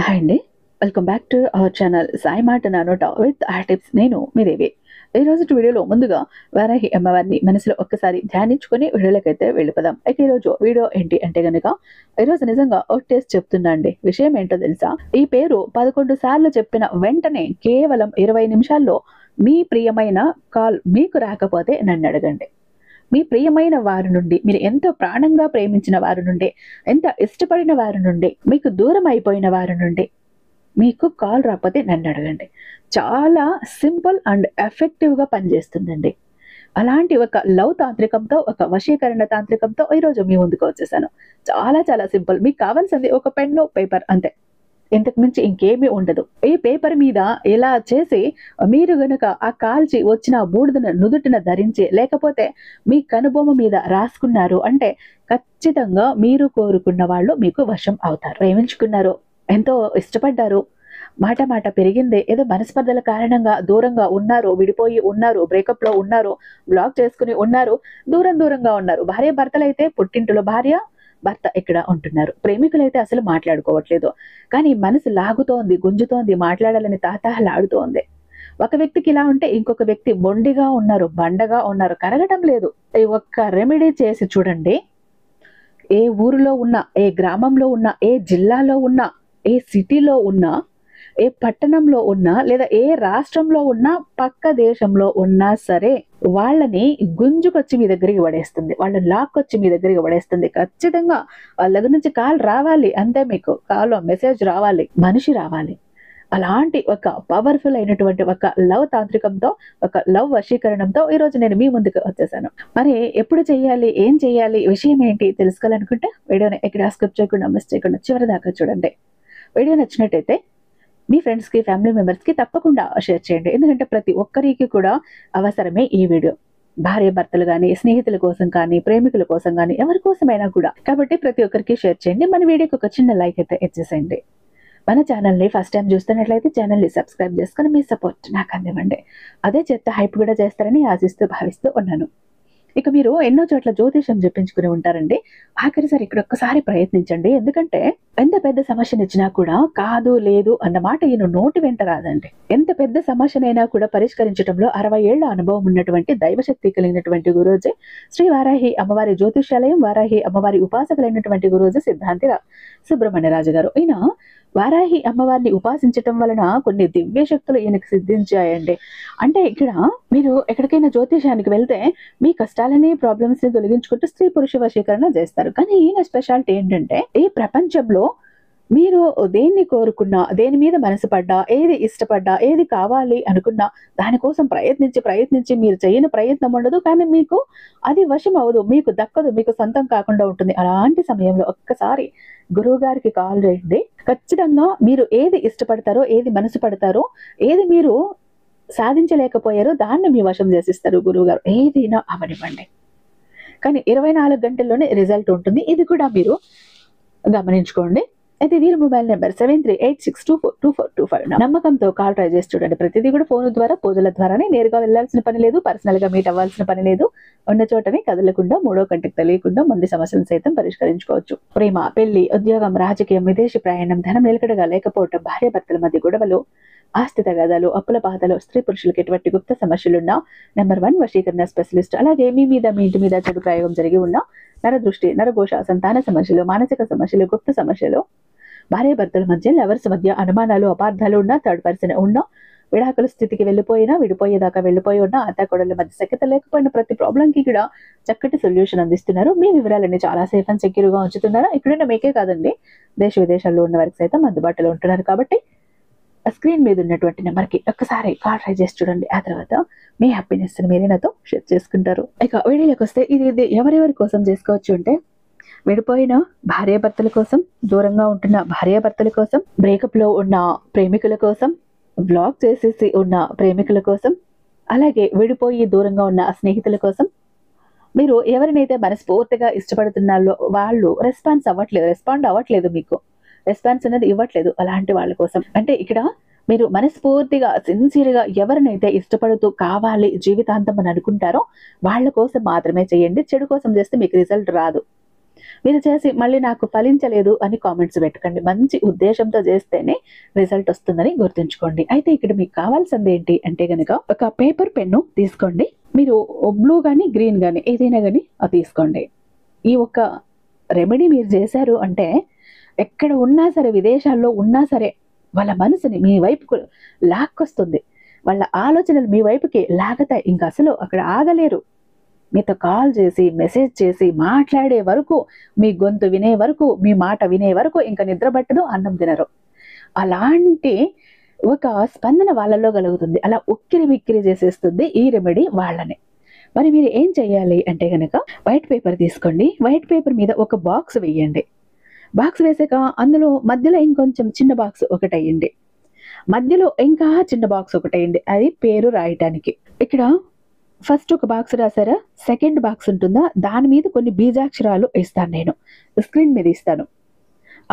Hi అండి. Welcome back to our channel Sai మాట నానోట with ఆ టిప్స్. నేను మీ దేవి. ఈ రోజు వీడియోలో ముందుగా వారాహి అమ్మవారిని మనసులో ఒక్కసారి ధ్యానించుకొని వీడియోలకైతే వెళ్ళిపోదాం. అయితే ఈరోజు వీడియో ఏంటి అంటే గనుక ఈరోజు నిజంగా ఒట్టేసి చెప్తున్నా అండి. విషయం ఏంటో తెలుసా? ఈ పేరు 11 సార్లు చెప్పిన వెంటనే కేవలం 20 నిమిషాల్లో మీ ప్రియమైన కాల్ మీకు రాకపోతే నన్ను అడగండి. మీ ప్రియమైన వారి నుండి, మీరు ఎంతో ప్రాణంగా ప్రేమించిన వారి నుండి, ఎంత ఇష్టపడిన వారి నుండి, మీకు దూరం అయిపోయిన వారి నుండి మీకు కాల్ రాకపోతే నన్ను అడగండి. చాలా సింపుల్ అండ్ ఎఫెక్టివ్గా పనిచేస్తుందండి. అలాంటి ఒక లవ్ తాంత్రికంతో, ఒక వశీకరణ తాంత్రికంతో ఈరోజు మీ ముందుకు వచ్చేసాను. చాలా చాలా సింపుల్. మీకు కావాల్సింది ఒక పెన్ను, పేపర్ అంతే. ఇంతకు మించి ఇంకేమీ ఉండదు. ఈ పేపర్ మీద ఇలా చేసి మీరు గనుక ఆ కాల్చి వచ్చిన బూడిదను నుదుటిన ధరించి, లేకపోతే మీ కనుబొమ్మ మీద రాసుకున్నారు అంటే ఖచ్చితంగా మీరు కోరుకున్న వాళ్ళు మీకు వశం అవుతారు. ప్రేమించుకున్నారు, ఎంతో ఇష్టపడ్డారు, మాట మాట పెరిగింది, ఏదో మనస్పర్ధల కారణంగా దూరంగా ఉన్నారు, విడిపోయి ఉన్నారు, బ్రేకప్ లో ఉన్నారు, బ్లాక్ చేసుకుని ఉన్నారు, దూరంగా ఉన్నారు. భార్య భర్తలైతే పుట్టింటిలో భార్య, భర్త ఇక్కడ ఉంటున్నారు. ప్రేమికులైతే అసలు మాట్లాడుకోవట్లేదు. కానీ మనసు లాగుతోంది, గుంజుతోంది, మాట్లాడాలని తాతాహలాడుతోంది. ఒక వ్యక్తికి ఇలా ఉంటే ఇంకొక వ్యక్తి మొండిగా ఉన్నారు, బండగా ఉన్నారు, కరగటం లేదు. ఈ ఒక్క రెమెడీ చేసి చూడండి. ఏ ఊరిలో ఉన్నా, ఏ గ్రామంలో ఉన్నా, ఏ జిల్లాలో ఉన్నా, ఏ సిటీలో ఉన్నా, ఏ పట్టణంలో ఉన్నా, లేదా ఏ రాష్ట్రంలో ఉన్నా, పక్క దేశంలో ఉన్నా సరే వాళ్ళని గుంజుకొచ్చి మీ దగ్గరికి పడేస్తుంది. వాళ్ళని లాక్కొచ్చి మీ దగ్గరికి పడేస్తుంది. ఖచ్చితంగా వాళ్ళ దగ్గర నుంచి కాల్ రావాలి. అంతే. మీకు కాల్ మెసేజ్ రావాలి, మనిషి రావాలి. అలాంటి ఒక పవర్ఫుల్ అయినటువంటి ఒక లవ్ తాంత్రికంతో, ఒక లవ్ వశీకరణంతో ఈరోజు నేను మీ ముందుకు వచ్చేసాను. మరి ఎప్పుడు చెయ్యాలి, ఏం చెయ్యాలి, విషయం ఏంటి తెలుసుకోవాలనుకుంటే వీడియోని ఎక్కడ స్కిప్ చేయకుండా, మిస్ చేయకుండా చివరి దాకా చూడండి. వీడియో నచ్చినట్టయితే మీ ఫ్రెండ్స్కి, ఫ్యామిలీ మెంబర్స్కి తప్పకుండా షేర్ చేయండి. ఎందుకంటే ప్రతి ఒక్కరికి కూడా అవసరమే ఈ వీడియో. భార్య భర్తలు కానీ, స్నేహితుల కోసం కానీ, ప్రేమికుల కోసం కానీ, ఎవరి కోసమైనా కూడా. కాబట్టి ప్రతి ఒక్కరికి షేర్ చేయండి. మన వీడియోకి ఒక చిన్న లైక్ అయితే ఇచ్చేసేయండి. మన ఛానల్ని ఫస్ట్ టైం చూస్తున్నట్లయితే ఛానల్ని సబ్స్క్రైబ్ చేసుకుని మీ సపోర్ట్ నాకు అందివ్వండి. అదే చేత హైప్ కూడా చేస్తారని ఆశిస్తూ భావిస్తూ ఉన్నాను. ఇక మీరు ఎన్నో చోట్ల జ్యోతిషం చెప్పించుకుని ఉంటారండి. ఆఖరిసారి ఇక్కడ ఒక్కసారి ప్రయత్నించండి. ఎందుకంటే ఎంత పెద్ద సమస్యనిచ్చినా కూడా కాదు, లేదు అన్న మాట ఈయన నోటి వెంట రాదండి. ఎంత పెద్ద సమస్యనైనా కూడా పరిష్కరించడంలో 60 ఏళ్ల అనుభవం ఉన్నటువంటి దైవశక్తి కలిగినటువంటి గురూజీ శ్రీ వారాహి అమ్మవారి జ్యోతిష్యాలయం, వారాహి అమ్మవారి ఉపాసకులైనటువంటి గురూజీ సిద్ధాంతి సుబ్రహ్మణ్యరాజు గారు. ఈయన వారాహి అమ్మవారిని ఉపాసించటం వలన కొన్ని దివ్య శక్తులు ఈయనకు సిద్ధించాయండి. అంటే ఇక్కడ మీరు ఎక్కడికైనా జ్యోతిషానికి వెళ్తే మీ కష్టాలని, ప్రాబ్లమ్స్ ని తొలగించుకుంటూ స్త్రీ పురుష వశీకరణ చేస్తారు. కానీ ఈయన స్పెషాలిటీ ఏంటంటే ఈ ప్రపంచంలో మీరు దేన్ని కోరుకున్నా, దేని మీద మనసు పడ్డా, ఏది ఇష్టపడ్డా, ఏది కావాలి అనుకున్నా దానికోసం ప్రయత్నించి మీరు చేయని ప్రయత్నం ఉండదు. కానీ మీకు అది వశం అవ్వదు, మీకు దక్కదు, మీకు సొంతం కాకుండా ఉంటుంది. అలాంటి సమయంలో ఒక్కసారి గురువు గారికి కాల్ చేయండి. ఖచ్చితంగా మీరు ఏది ఇష్టపడతారో, ఏది మనసు పడతారో, ఏది మీరు సాధించలేకపోయారో దాన్ని మీ వశం చేసిస్తారు గురువు గారు. ఏదైనా అవనివ్వండి. కానీ 24 గంటల్లోనే రిజల్ట్ ఉంటుంది. ఇది కూడా మీరు గమనించుకోండి. అయితే వీరి మొబైల్ నెంబర్ 7386242425. నమ్మకంతో కాల్ ట్రై చేసి చూడండి. ప్రతిదీ కూడా ఫోన్ ద్వారా, పూజల ద్వారానే. నేరుగా వెళ్లాల్సిన పని లేదు, పర్సనల్ గా మీట్ అవ్వాల్సిన పని లేదు. ఉన్న చోటనే కదలకుండా, మూడో కంటికి తెలియకుండా మొండి సమస్యలను సైతం పరిష్కరించుకోవచ్చు. ప్రేమ, పెళ్లి, ఉద్యోగం, రాజకీయం, విదేశీ ప్రయాణం, ధనం నిలకడగా లేకపోవటం, భార్య భర్తల మధ్య గొడవలు, ఆస్తి తగాదాలు, అప్పుల బాధలు, స్త్రీ పురుషులకు ఎటువంటి గుప్త సమస్యలున్నా #1 వశీకరణ స్పెషలిస్ట్. అలాగే మీ మీద, మీ ఇంటి మీద చెడు ప్రయోగం జరిగి ఉన్న నరదృష్టి, నరఘోష, సంతాన సమస్యలు, మానసిక సమస్యలు, గుప్త సమస్యలు, భార్య భర్తల మధ్య, లవర్స్ మధ్య అనుమానాలు, అపార్థాలు ఉన్నా, థర్డ్ పర్సన్ ఉన్నా, విడాకుల స్థితికి వెళ్ళిపోయినా, విడిపోయేదాకా వెళ్ళిపోయి ఉన్నా, అత్తాకోడళ్ళ మధ్య సఖ్యత లేకపోయినా ప్రతి ప్రాబ్లంకి కూడా చక్కటి సొల్యూషన్ అందిస్తున్నారు. మీ వివరాలన్నీ చాలా సేఫ్ అండ్ సెక్యూర్ గా ఉంచుతున్నారు. ఇక్కడున్న మీకే కాదండి, దేశ విదేశాల్లో ఉన్న వారికి సైతం అందుబాటులో ఉంటున్నారు. కాబట్టి స్క్రీన్ మీద ఉన్నటువంటి నెంబర్కి ఒక్కసారి కాల్ ట్రై చేసి చూడండి. ఆ తర్వాత మీ హ్యాపీనెస్ మీరే నాతో షేర్ చేసుకుంటారు. ఇక వీడియోలోకి వస్తే ఇది ఎవరెవరి కోసం చేసుకోవచ్చు అంటే, విడిపోయిన భార్యాభర్తల కోసం, దూరంగా ఉంటున్న భార్యాభర్తల కోసం, బ్రేకప్ లో ఉన్న ప్రేమికుల కోసం, బ్లాక్ చేసేసి ఉన్న ప్రేమికుల కోసం, అలాగే విడిపోయి దూరంగా ఉన్న స్నేహితుల కోసం, మీరు ఎవరినైతే మనస్ఫూర్తిగా ఇష్టపడుతున్నారో వాళ్ళు రెస్పాండ్ అవ్వట్లేదు, మీకు రెస్పాన్స్ అనేది ఇవ్వట్లేదు, అలాంటి వాళ్ళ కోసం. అంటే ఇక్కడ మీరు మనస్ఫూర్తిగా, సిన్సియర్గా ఎవరినైతే ఇష్టపడుతూ కావాలి జీవితాంతం అని అనుకుంటారో వాళ్ళ కోసం మాత్రమే చేయండి. చెడు కోసం చేస్తే మీకు రిజల్ట్ రాదు. మీరు చేసి మళ్ళీ నాకు ఫలించలేదు అని కామెంట్స్ పెట్టకండి. మంచి ఉద్దేశంతో చేస్తేనే రిజల్ట్ వస్తుందని గుర్తుంచుకోండి. అయితే ఇక్కడ మీకు కావాల్సింది ఏంటి అంటే గనక ఒక పేపర్ పెన్ను తీసుకోండి. మీరు బ్లూ కానీ గ్రీన్ కానీ ఏదైనా కానీ అది తీసుకోండి. ఈ ఒక్క రెమెడీ మీరు చేశారు అంటే ఎక్కడ ఉన్నా సరే, విదేశాల్లో ఉన్నా సరే వాళ్ళ మనసుని మీ వైపుకు లాక్కొస్తుంది. వాళ్ళ ఆలోచనలు మీ వైపుకి లాగతాయి. ఇంకా అసలు అక్కడ ఆగలేరు. మీతో కాల్ చేసి మెసేజ్ చేసి మాట్లాడే వరకు, మీ గొంతు వినే వరకు, మీ మాట వినే వరకు ఇంకా నిద్ర పట్టదు, అన్నం తినరు. అలాంటి ఒక స్పందన వాళ్ళలో కలుగుతుంది. అలా ఉక్కిరి బిక్కిరి చేసేస్తుంది ఈ రెమెడీ వాళ్ళని. మరి మీరు ఏం చేయాలి అంటే గనక వైట్ పేపర్ తీసుకోండి. వైట్ పేపర్ మీద ఒక బాక్స్ వేయండి. బాక్స్ వేసాక అందులో మధ్యలో ఇంకొంచెం చిన్న బాక్స్ ఒకటి వేయండి. మధ్యలో ఇంకా చిన్న బాక్స్ ఒకటి వేయండి. అది పేరు రాయటానికి. ఇక్కడ ఫస్ట్ ఒక బాక్స్ రాసారా, సెకండ్ బాక్స్ ఉంటుందా, దాని మీద కొన్ని బీజాక్షరాలు ఇస్తాను. నేను స్క్రీన్ మీద ఇస్తాను.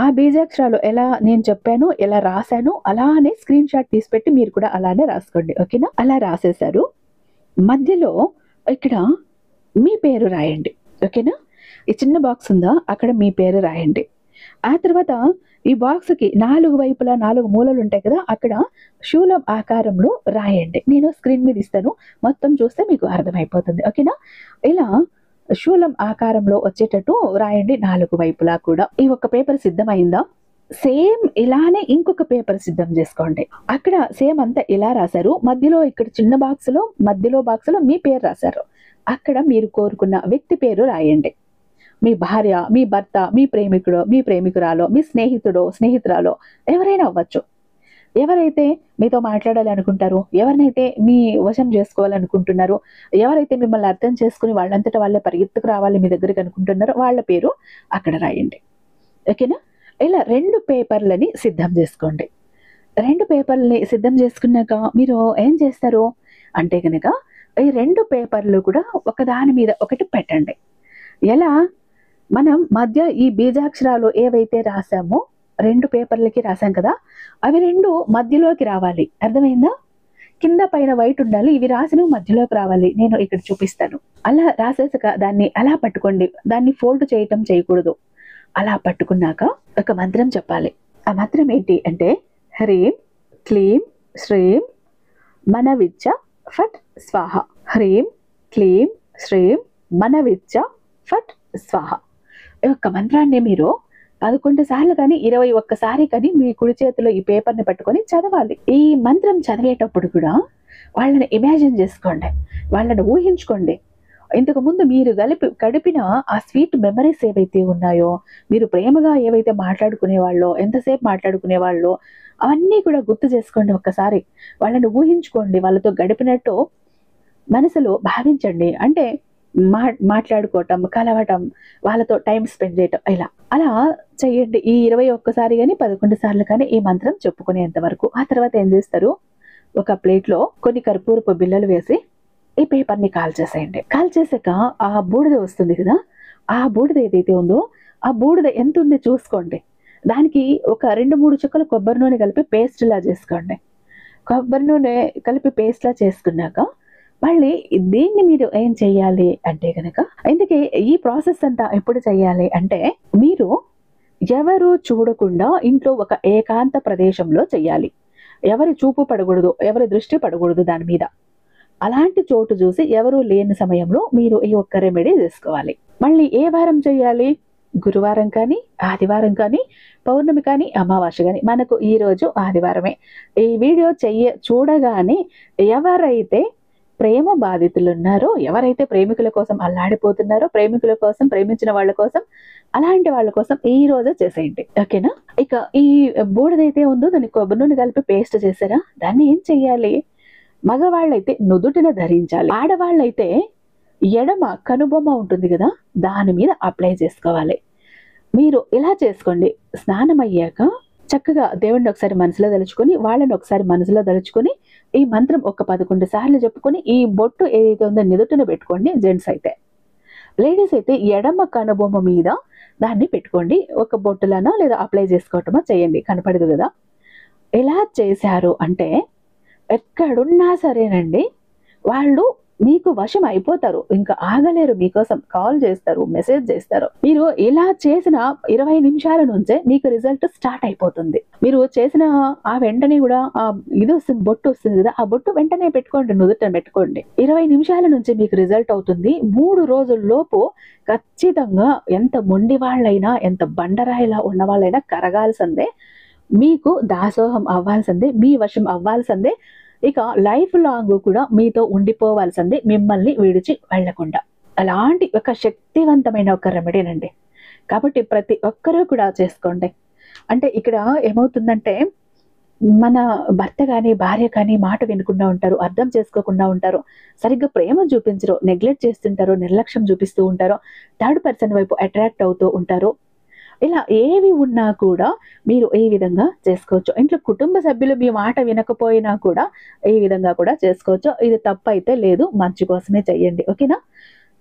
ఆ బీజాక్షరాలు ఎలా నేను చెప్పాను, ఎలా రాశాను అలానే స్క్రీన్ షాట్ తీసి పెట్టి మీరు కూడా అలానే రాసుకోండి. ఓకేనా? అలా రాసేశారు. మధ్యలో ఇక్కడ మీ పేరు రాయండి. ఓకేనా? ఈ చిన్న బాక్స్ ఉందా, అక్కడ మీ పేరు రాయండి. ఆ తర్వాత ఈ బాక్స్కి 4 వైపులా 4 మూలలు ఉంటాయి కదా, అక్కడ శూలం ఆకారంలో రాయండి. నేను స్క్రీన్ మీద ఇస్తాను, మొత్తం చూస్తే మీకు అర్థమైపోతుంది. ఓకేనా? ఇలా శూలం ఆకారంలో వచ్చేటట్టు రాయండి 4 వైపులా కూడా. ఈ ఒక్క పేపర్ సిద్ధమైందా? సేమ్ ఇలానే ఇంకొక పేపర్ సిద్ధం చేసుకోండి. అక్కడ సేమ్ అంతా ఇలా రాశారు. మధ్యలో ఇక్కడ చిన్న బాక్స్లో మధ్యలో బాక్స్లో మీ పేరు రాశారు. అక్కడ మీరు కోరుకున్న వ్యక్తి పేరు రాయండి. మీ భార్య, మీ భర్త, మీ ప్రేమికుడు, మీ ప్రేమికురాలో, మీ స్నేహితుడో స్నేహితురాలో ఎవరైనా అవ్వచ్చు. ఎవరైతే మీతో మాట్లాడాలి అనుకుంటారో, ఎవరినైతే మీ వశం చేసుకోవాలనుకుంటున్నారో, ఎవరైతే మిమ్మల్ని అర్థం చేసుకుని వాళ్ళంతటా వాళ్ళే పరిగెత్తుకు రావాలి మీ దగ్గరికి అనుకుంటున్నారో వాళ్ళ పేరు అక్కడ రాయండి. ఓకేనా? ఇలా 2 పేపర్లని సిద్ధం చేసుకోండి. 2 పేపర్లని సిద్ధం చేసుకున్నాక మీరు ఏం చేస్తారు అంటే కనుక ఈ 2 పేపర్లు కూడా ఒకదాని మీద ఒకటి పెట్టండి. ఎలా? మనం మధ్య ఈ బీజాక్షరాలు ఏవైతే రాసామో 2 పేపర్లకి రాసాం కదా, అవి 2 మధ్యలోకి రావాలి. అర్థమైందా? కింద పైన వైట్ ఉండాలి, ఇవి రాసినవి మధ్యలోకి రావాలి. నేను ఇక్కడ చూపిస్తాను. అలా రాసేసాక దాన్ని అలా పట్టుకోండి. దాన్ని ఫోల్డ్ చేయకూడదు. అలా పట్టుకున్నాక ఒక మంత్రం చెప్పాలి. ఆ మంత్రం ఏంటి అంటే హ్రీం క్లీం శ్రీం మనవిచ్చ ఫట్ స్వాహ. హ్రీం క్లీం శ్రీం మనవిచ్చ ఫట్ స్వాహ. ఈ యొక్క మంత్రాన్ని మీరు 11 సార్లు కానీ 21 సారి కానీ మీ కుడి చేతిలో ఈ పేపర్ని పట్టుకొని చదవాలి. ఈ మంత్రం చదివేటప్పుడు కూడా వాళ్ళని ఇమాజిన్ చేసుకోండి, వాళ్ళని ఊహించుకోండి. ఇంతకు ముందు మీరు గడిపిన ఆ స్వీట్ మెమరీస్ ఏవైతే ఉన్నాయో, మీరు ప్రేమగా ఏవైతే మాట్లాడుకునేవాళ్ళో, ఎంతసేపు మాట్లాడుకునేవాళ్ళో అవన్నీ కూడా గుర్తు చేసుకోండి. ఒక్కసారి వాళ్ళని ఊహించుకోండి, వాళ్ళతో గడిపినట్టు మనసులో భావించండి. అంటే మాట్లాడుకోవటం, కలవటం, వాళ్ళతో టైం స్పెండ్ చేయటం, అలా చెయ్యండి. ఈ 21 సారి కానీ 11 సార్లు కానీ ఈ మంత్రం చెప్పుకునేంత వరకు. ఆ తర్వాత ఏం చేస్తారు, ఒక ప్లేట్లో కొన్ని కర్పూరపు బిళ్ళలు వేసి ఈ పేపర్ని కాల్చేసేయండి. కాల్చేసాక ఆ బూడిద వస్తుంది కదా, ఆ బూడిద ఏదైతే ఉందో ఆ బూడిద ఎంత ఉంది చూసుకోండి. దానికి ఒక 2-3 చుక్కలు కొబ్బరి నూనె కలిపి పేస్ట్లా చేసుకోండి. కొబ్బరి నూనె కలిపి పేస్ట్లా చేసుకున్నాక మళ్ళీ దీన్ని మీరు ఏం చెయ్యాలి అంటే కనుక, అందుకే ఈ ప్రాసెస్ అంతా ఎప్పుడు చెయ్యాలి అంటే మీరు ఎవరు చూడకుండా ఇంట్లో ఒక ఏకాంత ప్రదేశంలో చెయ్యాలి. ఎవరి చూపు పడకూడదు, ఎవరి దృష్టి పడకూడదు దాని మీద. అలాంటి చోటు చూసి ఎవరు లేని సమయంలో మీరు ఈ ఒక్క రెమెడీ చేసుకోవాలి. మళ్ళీ ఏ వారం చేయాలి? గురువారం కానీ, ఆదివారం కానీ, పౌర్ణమి కానీ, అమావాస్య కానీ. మనకు ఈ రోజు ఆదివారమే. ఈ వీడియో చూడగానే ఎవరైతే ప్రేమ బాధితులు ఉన్నారో, ఎవరైతే ప్రేమికుల కోసం అల్లాడిపోతున్నారో, ప్రేమికుల కోసం, ప్రేమించిన వాళ్ళ కోసం, అలాంటి వాళ్ళ కోసం ఈ రోజే చేసేయండి. ఓకేనా? ఇక ఈ బూడిదైతే ఉందో దాన్ని కొబ్బరి నూనె కలిపి పేస్ట్ చేసారా, దాన్ని ఏం చెయ్యాలి? మగవాళ్ళైతే నుదుటిన ధరించాలి. ఆడవాళ్ళైతే ఎడమ కనుబొమ్మ ఉంటుంది కదా, దాని మీద అప్లై చేసుకోవాలి. మీరు ఇలా చేసుకోండి. స్నానం అయ్యాక చక్కగా దేవుడిని ఒకసారి మనసులో తలుచుకొని, వాళ్ళని ఒకసారి మనసులో తలుచుకొని, ఈ మంత్రం ఒక 11 సార్లు చెప్పుకొని ఈ బొట్టు ఏదైతే ఉందో నిదుటిన పెట్టుకోండి. జెంట్స్ అయితే. లేడీస్ అయితే ఎడమ కనుబొమ్మ మీద దాన్ని పెట్టుకోండి. ఒక బొట్టులనో లేదా అప్లై చేసుకోవటమో చేయండి, కనపడదు కదా. ఎలా చేశారు అంటే ఎక్కడున్నా సరేనండి, వాళ్ళు మీకు వశం అయిపోతారు. ఇంకా ఆగలేరు. మీకోసం కాల్ చేస్తారు, మెసేజ్ చేస్తారు. మీరు ఇలా చేసిన 20 నిమిషాల నుంచే మీకు రిజల్ట్ స్టార్ట్ అయిపోతుంది. మీరు చేసిన ఆ వెంటనే కూడా ఇది వస్తుంది, బొట్టు వస్తుంది కదా, ఆ బొట్టు వెంటనే పెట్టుకోండి, నుదుట పెట్టుకోండి. 20 నిమిషాల నుంచి మీకు రిజల్ట్ అవుతుంది. 3 రోజుల్లోపు ఖచ్చితంగా ఎంత మొండి వాళ్ళైనా, ఎంత బండరాయిలా ఉన్న వాళ్ళైనా కరగాల్సిందే. మీకు దాసోహం అవ్వాల్సిందే, మీ వశం అవ్వాల్సిందే. ఇక లైఫ్ లాంగ్ కూడా మీతో ఉండిపోవాల్సింది, మిమ్మల్ని విడిచి వెళ్లకుండా. అలాంటి ఒక శక్తివంతమైన ఒక రెమెడీనండి. కాబట్టి ప్రతి ఒక్కరూ కూడా చేసుకోండి. అంటే ఇక్కడ ఏమవుతుందంటే, మన భర్త కానీ భార్య కానీ మాట వినకుండా ఉంటారు, అర్థం చేసుకోకుండా ఉంటారు, సరిగ్గా ప్రేమ చూపించరు, నెగ్లెక్ట్ చేస్తుంటారు, నిర్లక్ష్యం చూపిస్తూ ఉంటారు, థర్డ్ పర్సన్ వైపు అట్రాక్ట్ అవుతూ ఉంటారు. ఇలా ఏవి ఉన్నా కూడా మీరు ఈ విధంగా చేసుకోవచ్చు. ఇంట్లో కుటుంబ సభ్యులు మీ మాట వినకపోయినా కూడా ఈ విధంగా కూడా చేసుకోవచ్చు. ఇది తప్పు అయితే లేదు, మంచి కోసమే చెయ్యండి. ఓకేనా?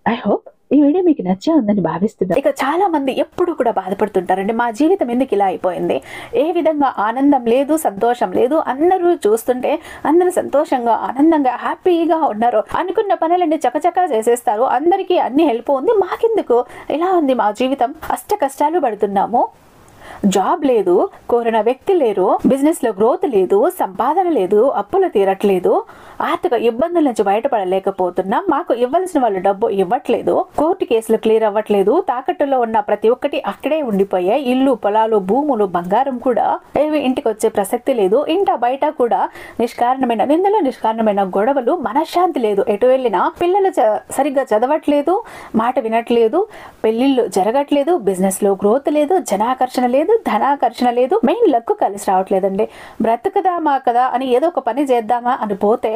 ఐ హోప్ ఈ వీడియో మీకు నచ్చే ఉందని భావిస్తున్నాను. ఇక చాలా మంది ఎప్పుడు కూడా బాధపడుతుంటారండి, మా జీవితం ఎందుకు ఇలా అయిపోయింది, ఏ విధంగా ఆనందం లేదు, సంతోషం లేదు, అందరూ చూస్తుంటే అందరూ సంతోషంగా ఆనందంగా హ్యాపీగా ఉన్నారు, అనుకున్న పనులన్నీ చకచకా చేసేస్తారు, అందరికీ అన్ని హెల్ప్ ఉంది, మాకెందుకు ఇలా ఉంది మా జీవితం, అష్ట కష్టాలు పడుతున్నాము, జాబ్ లేదు, కోరిన వ్యక్తి లేరు, బిజినెస్ లో గ్రోత్ లేదు, సంపాదన లేదు, అప్పులు తీరట్లేదు, ఆర్థిక ఇబ్బందుల నుంచి బయటపడలేకపోతున్నాం, మాకు ఇవ్వాల్సిన వాళ్ళు డబ్బు ఇవ్వట్లేదు, కోర్టు కేసులు క్లియర్ అవ్వట్లేదు, తాకట్టులో ఉన్న ప్రతి ఒక్కటి అక్కడే ఉండిపోయాయి, ఇల్లు, పొలాలు, భూములు, బంగారం కూడా ఏవి ఇంటికి వచ్చే ప్రసక్తి లేదు, ఇంట బయట కూడా నిష్కారణమైన నిందలు, నిష్కారణమైన గొడవలు, మనశ్శాంతి లేదు, ఎటు వెళ్ళినా పిల్లలు సరిగ్గా చదవట్లేదు, మాట వినట్లేదు, పెళ్లిళ్ళు జరగట్లేదు, బిజినెస్ లో గ్రోత్ లేదు, జనాకర్షణ లేదు, ధనాకర్షణ లేదు, మెయిన్ లక్ కలిసి రావట్లేదండి. బ్రతుకుదామా కదా అని ఏదో ఒక పని చేద్దామా అని పోతే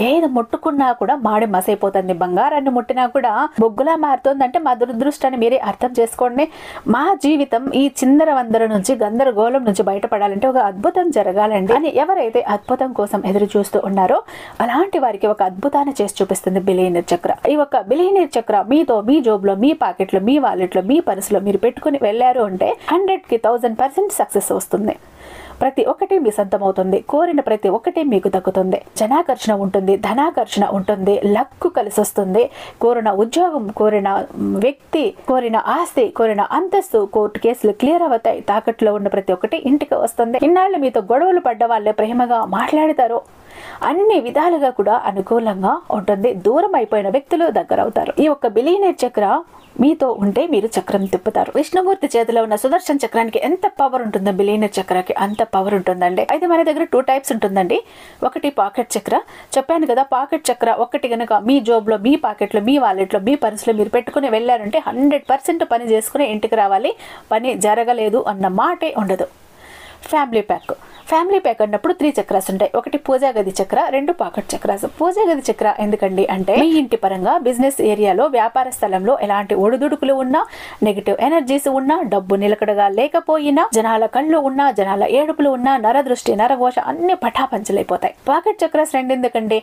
ఏది ముట్టుకున్నా కూడా మాడి మసైపోతుంది, బంగారాన్ని ముట్టినా కూడా బొగ్గులా మారుతుందంటే మా దురదృష్టాన్ని మీరే అర్థం చేసుకోండి. మా జీవితం ఈ చిందర వందర నుంచి, గందరగోళం నుంచి బయటపడాలంటే ఒక అద్భుతం జరగాలండి అని ఎవరైతే అద్భుతం కోసం ఎదురు చూస్తూ ఉన్నారో అలాంటి వారికి ఒక అద్భుతాన్ని చేసి చూపిస్తుంది బిలియనీర్ చక్ర. ఈ ఒక బిలియనీర్ చక్ర మీతో, మీ జోబులో, మీ పాకెట్లో, మీ వాలెట్లో, మీ పర్సులో మీరు పెట్టుకుని వెళ్ళారు అంటే 100కి 1000% సక్సెస్ వస్తుంది. ప్రతి ఒక్కటి మీ సొంతమవుతుంది, కోరిన ప్రతి ఒక్కటి మీకు దక్కుతుంది, జనాకర్షణ ఉంటుంది, ధనాకర్షణ ఉంటుంది, లక్కు కలిసి వస్తుంది, కోరిన ఉద్యోగం, కోరిన వ్యక్తి, కోరిన ఆస్తి, కోరిన అంతస్తు, కోర్టు కేసులు క్లియర్ అవుతాయి, తాకట్లో ఉన్న ప్రతి ఒక్కటి ఇంటికి వస్తుంది, ఇన్నాళ్ళు మీతో గొడవలు పడ్డ వాళ్ళే ప్రేమగా మాట్లాడతారు, అన్ని విధాలుగా కూడా అనుకూలంగా ఉంటుంది, దూరం అయిపోయిన వ్యక్తులు దగ్గర అవుతారు. ఈ ఒక్క బిలియనీర్ చక్ర మీతో ఉంటే మీరు చక్రం తిప్పుతారు. విష్ణుమూర్తి చేతిలో ఉన్న సుదర్శన చక్రానికి ఎంత పవర్ ఉంటుందో బిలియనీర్ చక్రకి అంత పవర్ ఉంటుందండి. అయితే మన దగ్గర 2 టైప్స్ ఉంటుందండి. ఒకటి పాకెట్ చక్ర, చెప్పాను కదా, పాకెట్ చక్ర ఒకటి గనక మీ జోబులో, మీ పాకెట్లో, మీ వాలెట్లో, మీ పర్సులో మీరు పెట్టుకుని వెళ్ళారంటే 100% పని చేసుకుని ఇంటికి రావాలి, పని జరగలేదు అన్న మాటే ఉండదు. ఫ్యామిలీ ప్యాక్ అన్నప్పుడు 3 చక్రాస్ ఉంటాయి. ఒకటి పూజా గది చక్ర, 2 పాకెట్ చక్రాస్. పూజా గది చక్ర ఎందుకండి అంటే, మీ ఇంటి పరంగా, బిజినెస్ ఏరియాలో, వ్యాపార స్థలంలో ఎలాంటి ఒడిదుడుకులు ఉన్నా, నెగిటివ్ ఎనర్జీస్ ఉన్నా, డబ్బు నిలకడగా లేకపోయినా, జనాల కళ్ళు ఉన్నా, జనాల ఏడుపులు ఉన్నా, నరదృష్టి, నరఘోష అన్ని పటాపంచలైపోతాయి. పాకెట్ చక్రాస్ 2 ఎందుకండి,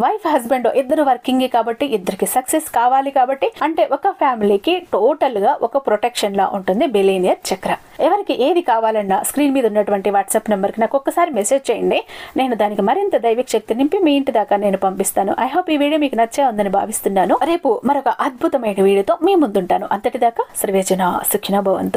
వైఫ్ హస్బెండ్ ఇద్దరు వర్కింగ్ కాబట్టి, ఇద్దరికి సక్సెస్ కావాలి కాబట్టి, అంటే ఒక ఫ్యామిలీకి టోటల్ గా ఒక ప్రొటెక్షన్ లా ఉంటుంది బిలియనీర్ చక్ర. ఎవరికి ఏది కావాలన్నా స్క్రీన్ మీద ఉన్నటువంటి వాట్సాప్ నెంబర్ కి నాకు ఒక్కసారి మెసేజ్ చేయండి, నేను దానికి మరింత దైవిక శక్తి నింపి మీ ఇంటి దాకా నేను పంపిస్తాను. ఐ హోప్ ఈ వీడియో మీకు నచ్చే ఉందని భావిస్తున్నాను. రేపు మరొక అద్భుతమైన వీడియోతో మీ ముందుంటాను. అంతటిదాకా సర్వేజన సుఖినో భవంతు.